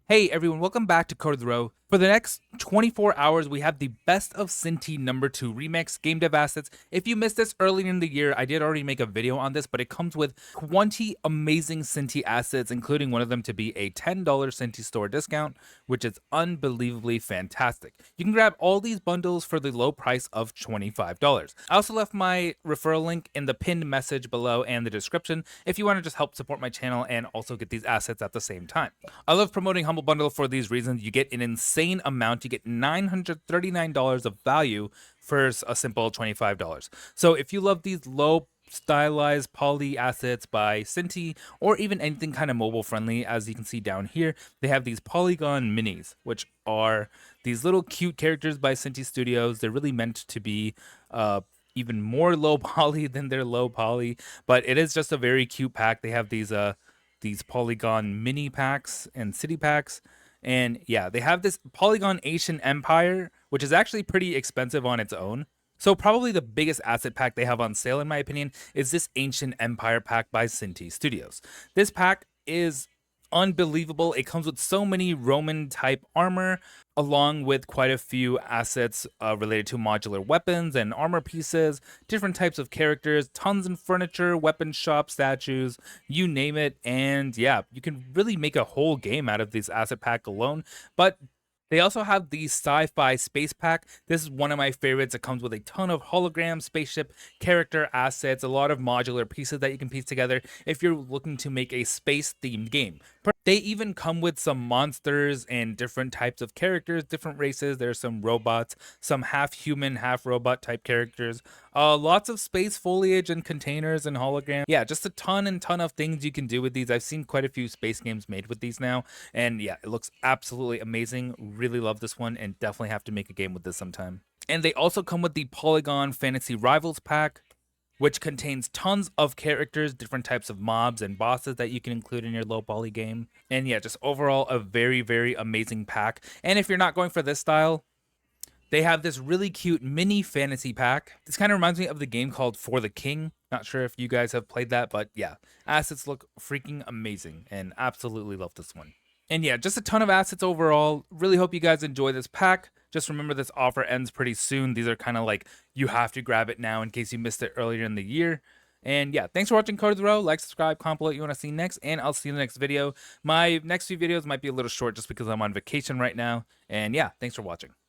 Hey everyone, welcome back to Code of the Row. For the next 24 hours, we have the Best of Synty #2 Remix Game Dev Assets. If you missed this earlier in the year, I did already make a video on this, but it comes with 20 amazing Synty assets, including one of them to be a $10 Synty store discount, which is unbelievably fantastic. You can grab all these bundles for the low price of $25. I also left my referral link in the pinned message below and the description if you want to just help support my channel and also get these assets at the same time. I love promoting Humble Bundle for these reasons. You get an insane amount. You get $939 of value for a simple $25. So if you love these low stylized poly assets by Synty, or even anything kind of mobile friendly, as you can see down here, they have these polygon minis, which are these little cute characters by Synty Studios. They're really meant to be even more low poly than they're low poly, but it is just a very cute pack. They have these polygon mini packs and city packs. And yeah, they have this Polygon Asian Empire, which is actually pretty expensive on its own. So probably the biggest asset pack they have on sale, in my opinion, is this Ancient Empire pack by Synty Studios. This pack is unbelievable. It comes with so many Roman type armor, along with quite a few assets related to modular weapons and armor pieces, different types of characters, tons of furniture, weapon shop, statues, you name it. And yeah, you can really make a whole game out of this asset pack alone. But they also have the sci-fi space pack. This is one of my favorites. It comes with a ton of hologram, spaceship, character assets, a lot of modular pieces that you can piece together if you're looking to make a space-themed game. They even come with some monsters and different types of characters, different races. There's some robots, some half human, half robot type characters. Lots of space foliage and containers and holograms. Yeah, just a ton of things you can do with these. I've seen quite a few space games made with these now. And yeah, it looks absolutely amazing. Really love this one and definitely have to make a game with this sometime. And they also come with the Polygon Fantasy Rivals pack, which contains tons of characters, different types of mobs and bosses that you can include in your low poly game. And yeah, just overall a very, very amazing pack. And if you're not going for this style, they have this really cute mini fantasy pack. This kind of reminds me of the game called For the King. Not sure if you guys have played that, but yeah, assets look freaking amazing and absolutely love this one. And yeah, just a ton of assets overall. Really hope you guys enjoy this pack. Just remember this offer ends pretty soon. These are kind of like, you have to grab it now in case you missed it earlier in the year. And yeah, thanks for watching Code of the Row. Like, subscribe, comment below what you want to see next, and I'll see you in the next video. My next few videos might be a little short just because I'm on vacation right now. And yeah, thanks for watching.